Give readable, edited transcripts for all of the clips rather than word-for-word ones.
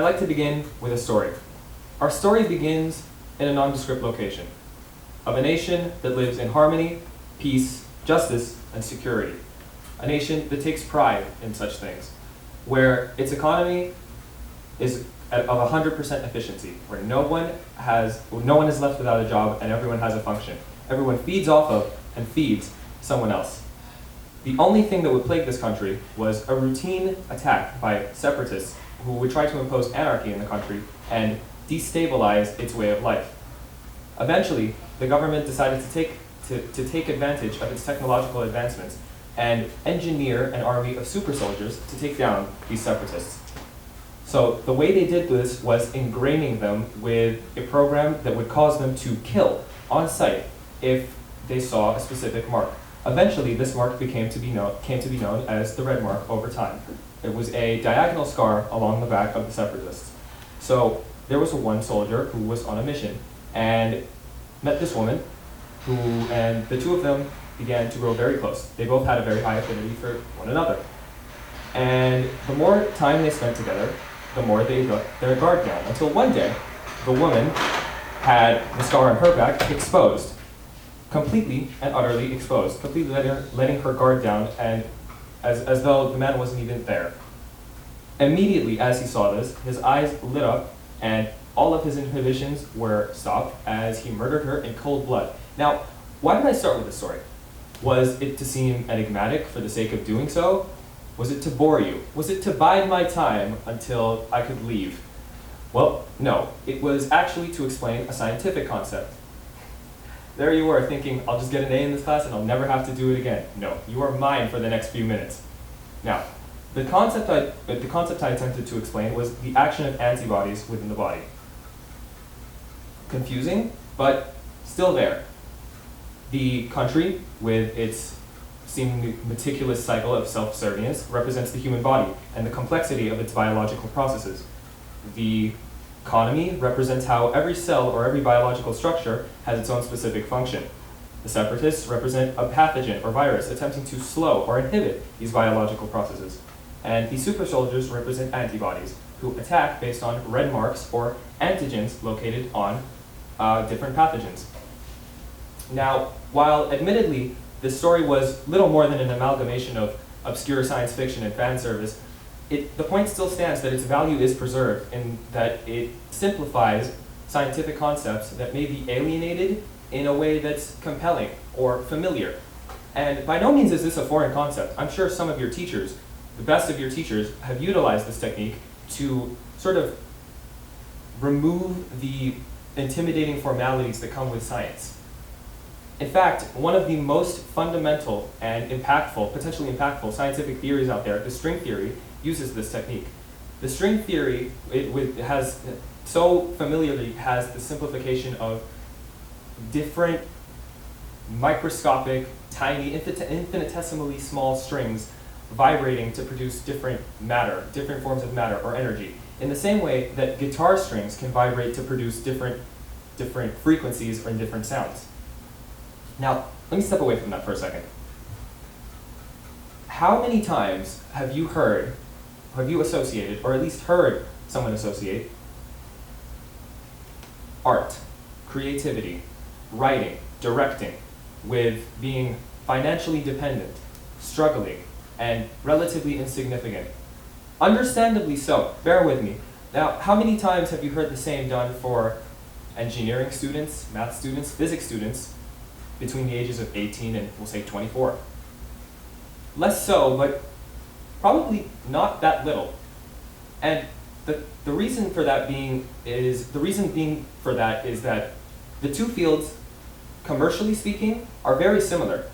I'd like to begin with a story. Our story begins in a nondescript location of a nation that lives in harmony, peace, justice, and security. A nation that takes pride in such things, where its economy is of 100% efficiency, where no one is left without a job and everyone has a function. Everyone feeds off of and feeds someone else. The only thing that would plague this country was a routine attack by separatists who would try to impose anarchy in the country and destabilize its way of life. Eventually, the government decided to take advantage of its technological advancements and engineer an army of super soldiers to take down these separatists. So the way they did this was ingraining them with a program that would cause them to kill on sight if they saw a specific mark. Eventually, this mark came to be known as the red mark over time. It was a diagonal scar along the back of the separatists. So there was one soldier who was on a mission and met this woman, and the two of them began to grow very close. They both had a very high affinity for one another. And the more time they spent together, the more they got their guard down, until one day, the woman had the scar on her back exposed, completely and utterly exposed, completely letting her guard down, and as though the man wasn't even there. Immediately, as he saw this, his eyes lit up, and all of his inhibitions were stopped as he murdered her in cold blood. Now, why did I start with this story? Was it to seem enigmatic for the sake of doing so? Was it to bore you? Was it to bide my time until I could leave? Well, no. It was actually to explain a scientific concept. There you were thinking, I'll just get an A in this class and I'll never have to do it again. No, you are mine for the next few minutes. Now, the concept I attempted to explain was the action of antibodies within the body. Confusing, but still there. The country, with its seemingly meticulous cycle of self-servience, represents the human body and the complexity of its biological processes. The economy represents how every cell or every biological structure has its own specific function. The separatists represent a pathogen or virus attempting to slow or inhibit these biological processes. And the super soldiers represent antibodies, who attack based on red marks or antigens located on different pathogens. Now, while admittedly this story was little more than an amalgamation of obscure science fiction and fan service, the point still stands that its value is preserved in that it simplifies scientific concepts that may be alienated in a way that's compelling or familiar. And by no means is this a foreign concept. I'm sure some of your teachers, the best of your teachers, have utilized this technique to sort of remove the intimidating formalities that come with science. In fact, one of the most fundamental and potentially impactful scientific theories out there, the string theory, uses this technique. The string theory so familiarly has the simplification of different microscopic, tiny, infinitesimally small strings vibrating to produce different forms of matter or energy. In the same way that guitar strings can vibrate to produce different frequencies or different sounds. Now, let me step away from that for a second. How many times have you associated, or at least heard someone associate, art, creativity, writing, directing, with being financially dependent, struggling, and relatively insignificant? Understandably so. Bear with me. Now, how many times have you heard the same done for engineering students, math students, physics students, between the ages of 18 and, we'll say, 24. Less so, but probably not that little. And the reason for that is that the two fields, commercially speaking, are very similar.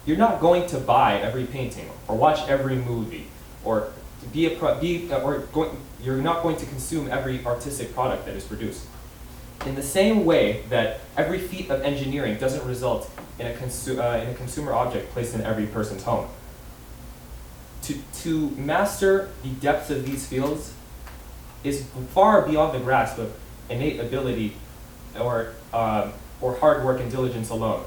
You're not going to buy every painting or watch every movie or you're not going to consume every artistic product that is produced. In the same way that every feat of engineering doesn't result in a consumer object placed in every person's home. To master the depths of these fields is far beyond the grasp of innate ability or hard work and diligence alone.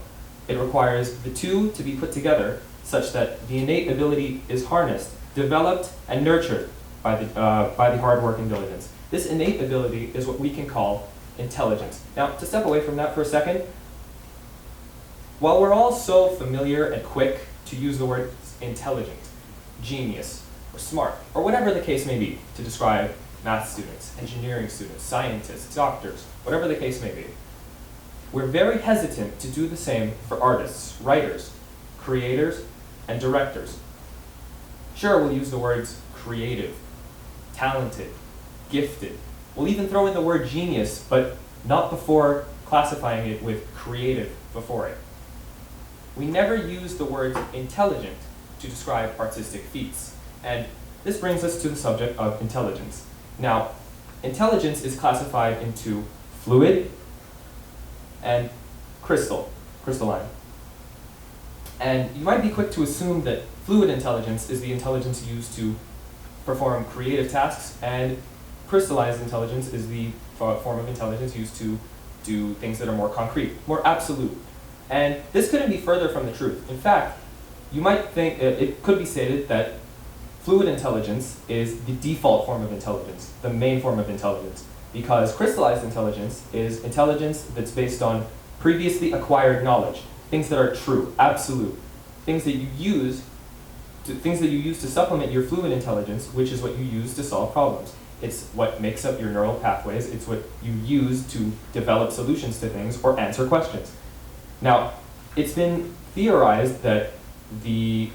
It requires the two to be put together such that the innate ability is harnessed, developed, and nurtured by the hardworking diligence. This innate ability is what we can call intelligence. Now, to step away from that for a second, while we're all so familiar and quick to use the word intelligent, genius, or smart, or whatever the case may be, to describe math students, engineering students, scientists, doctors, whatever the case may be, we're very hesitant to do the same for artists, writers, creators, and directors. Sure, we'll use the words creative, talented, gifted. We'll even throw in the word genius, but not before classifying it with creative before it. We never use the word intelligent to describe artistic feats. And this brings us to the subject of intelligence. Now, intelligence is classified into fluid and crystalline. And you might be quick to assume that fluid intelligence is the intelligence used to perform creative tasks, and crystallized intelligence is the form of intelligence used to do things that are more concrete, more absolute. And this couldn't be further from the truth. In fact, you might think it could be stated that fluid intelligence is the default form of intelligence, the main form of intelligence, because crystallized intelligence is intelligence that's based on previously acquired knowledge, things that are true, absolute, things that you use to supplement your fluid intelligence, which is what you use to solve problems. It's what makes up your neural pathways. It's what you use to develop solutions to things or answer questions. Now, it's been theorized that the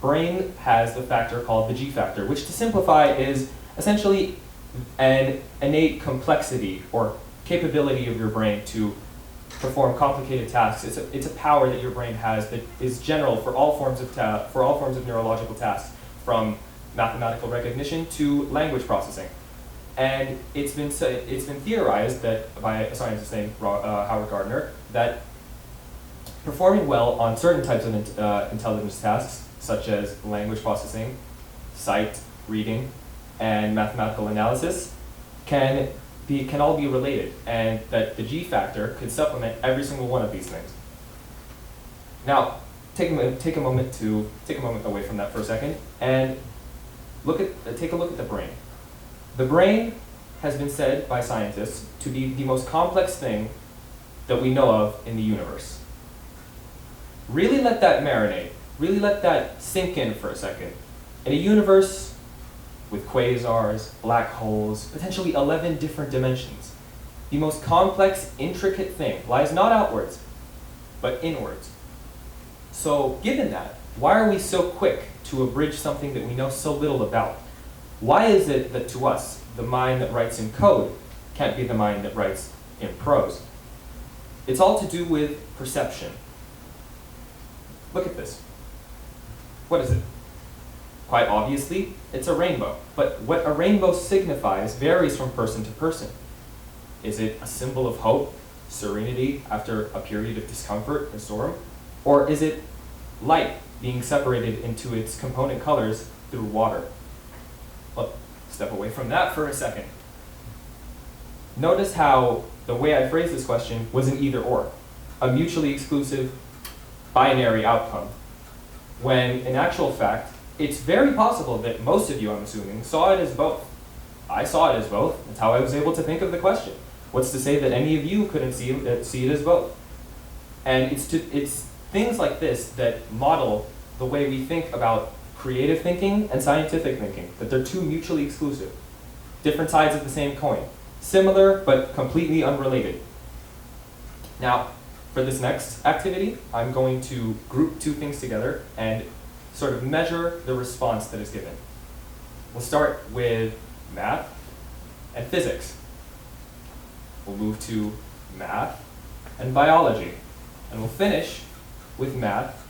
brain has the factor called the G factor, which to simplify is essentially an innate complexity or capability of your brain to perform complicated tasks. It's a power that your brain has that is general for all forms of neurological tasks, from mathematical recognition to language processing. And it's been theorized that by a scientist named Howard Gardner that performing well on certain types of intelligence tasks, such as language processing, sight, reading, and mathematical analysis, can all be related, and that the G factor could supplement every single one of these things. Now, take a moment away from that for a second, and take a look at the brain. The brain has been said by scientists to be the most complex thing that we know of in the universe. Really let that marinate. Really let that sink in for a second. In a universe with quasars, black holes, potentially 11 different dimensions, the most complex, intricate thing lies not outwards, but inwards. So, given that, why are we so quick to abridge something that we know so little about? Why is it that to us, the mind that writes in code can't be the mind that writes in prose? It's all to do with perception. Look at this. What is it? Quite obviously, it's a rainbow. But what a rainbow signifies varies from person to person. Is it a symbol of hope, serenity after a period of discomfort or storm? Or is it light being separated into its component colors through water? Well, step away from that for a second. Notice how the way I phrased this question was an either or, a mutually exclusive binary outcome, when in actual fact, it's very possible that most of you, I'm assuming, saw it as both. I saw it as both. That's how I was able to think of the question. What's to say that any of you couldn't see it as both? And it's things like this that model the way we think about creative thinking and scientific thinking, that they're two mutually exclusive, different sides of the same coin, similar but completely unrelated. Now, for this next activity, I'm going to group two things together and sort of measure the response that is given. We'll start with math and physics. We'll move to math and biology. And we'll finish with math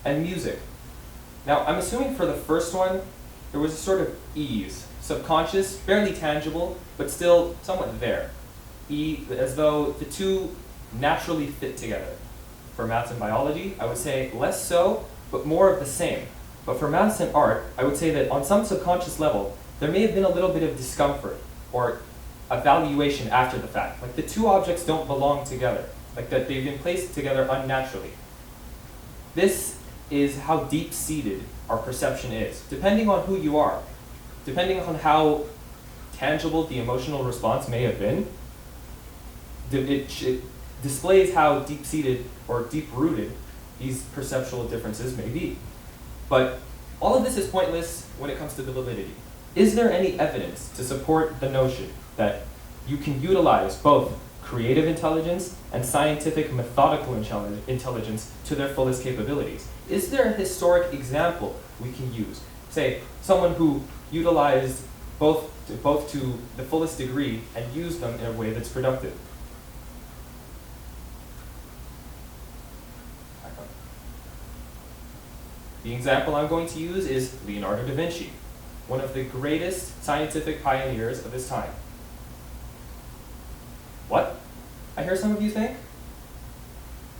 and music. Now, I'm assuming for the first one, there was a sort of ease, subconscious, barely tangible, but still somewhat there. As though the two naturally fit together. For maths and biology, I would say less so, but more of the same. But for maths and art, I would say that on some subconscious level, there may have been a little bit of discomfort or evaluation after the fact. Like the two objects don't belong together, like that they've been placed together unnaturally. This is how deep-seated our perception is. Depending on who you are, depending on how tangible the emotional response may have been, it displays how deep-seated or deep-rooted these perceptual differences may be. But all of this is pointless when it comes to the validity. Is there any evidence to support the notion that you can utilize both creative intelligence and scientific methodical intelligence to their fullest capabilities? Is there a historic example we can use? Say, someone who utilized both to the fullest degree and used them in a way that's productive. The example I'm going to use is Leonardo Da Vinci, one of the greatest scientific pioneers of his time. What? I hear some of you think?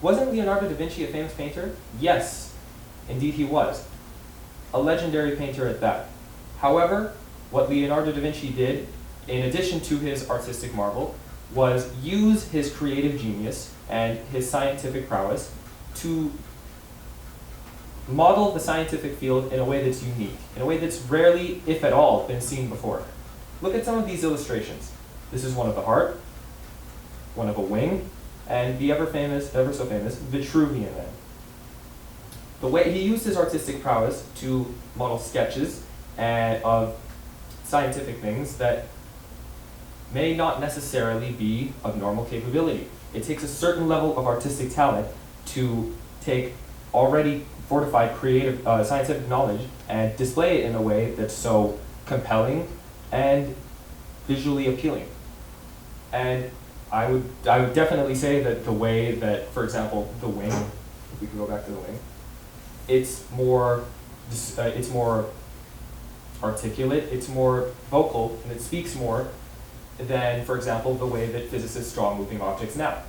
Wasn't Leonardo da Vinci a famous painter? Yes, indeed he was. A legendary painter at that. However, what Leonardo da Vinci did, in addition to his artistic marvel, was use his creative genius and his scientific prowess to model the scientific field in a way that's unique, in a way that's rarely, if at all, been seen before. Look at some of these illustrations. This is one of the heart, one of a wing, and the ever so famous Vitruvian Man. The way he used his artistic prowess to model sketches of scientific things that may not necessarily be of normal capability. It takes a certain level of artistic talent to take already fortified creative scientific knowledge and display it in a way that's so compelling and visually appealing. And I would definitely say that the way that, for example, the wing, if we could go back to the wing, it's more articulate, it's more vocal, and it speaks more than, for example, the way that physicists draw moving objects now.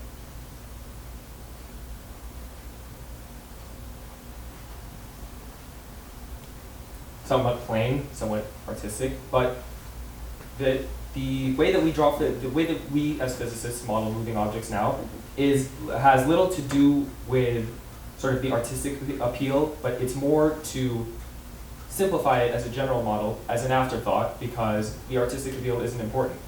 Somewhat plain, somewhat artistic, but the way that we as physicists model moving objects now has little to do with sort of the artistic appeal, but it's more to simplify it as a general model, as an afterthought, because the artistic appeal isn't important.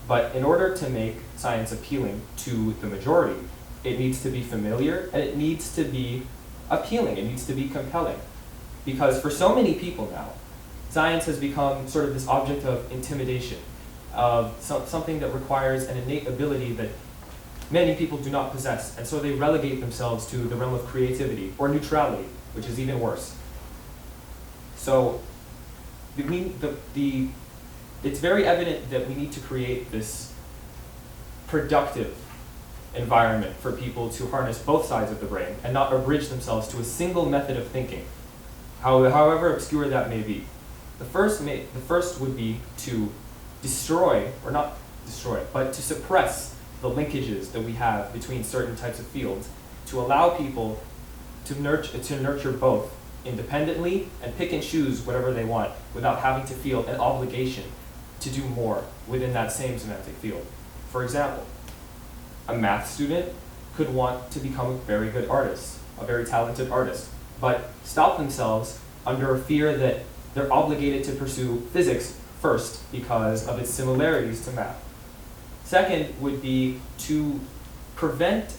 But in order to make science appealing to the majority, it needs to be familiar, and it needs to be appealing, it needs to be compelling. Because for so many people now, science has become sort of this object of intimidation, of something that requires an innate ability that many people do not possess, and so they relegate themselves to the realm of creativity or neutrality, which is even worse. So it's very evident that we need to create this productive environment for people to harness both sides of the brain and not abridge themselves to a single method of thinking, however obscure that may be. The first would be to destroy, or not destroy, but to suppress the linkages that we have between certain types of fields, to allow people to nurture both independently and pick and choose whatever they want without having to feel an obligation to do more within that same semantic field. For example, a math student could want to become a very good artist, a very talented artist, but stop themselves under a fear that they're obligated to pursue physics first because of its similarities to math. Second would be to prevent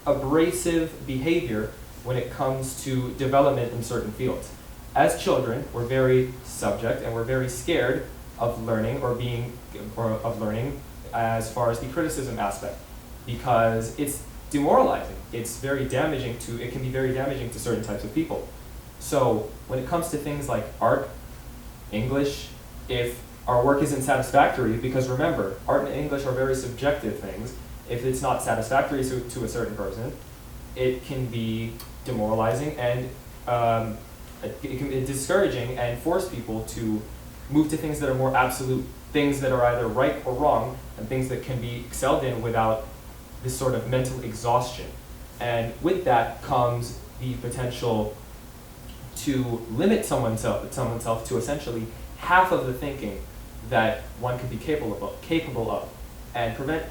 abrasive behavior when it comes to development in certain fields. As children, we're very subject and we're very scared of learning of learning as far as the criticism aspect, because it's demoralizing. It can be very damaging to certain types of people. So when it comes to things like art, English, if our work isn't satisfactory, because remember, art and English are very subjective things, if it's not satisfactory to a certain person, it can be demoralizing and it can be discouraging and force people to move to things that are more absolute, things that are either right or wrong, and things that can be excelled in without this sort of mental exhaustion. And with that comes the potential to limit someone's self to essentially half of the thinking that one could be capable of, and prevent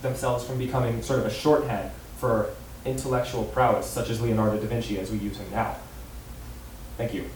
themselves from becoming sort of a shorthand for intellectual prowess, such as Leonardo da Vinci as we use him now. Thank you.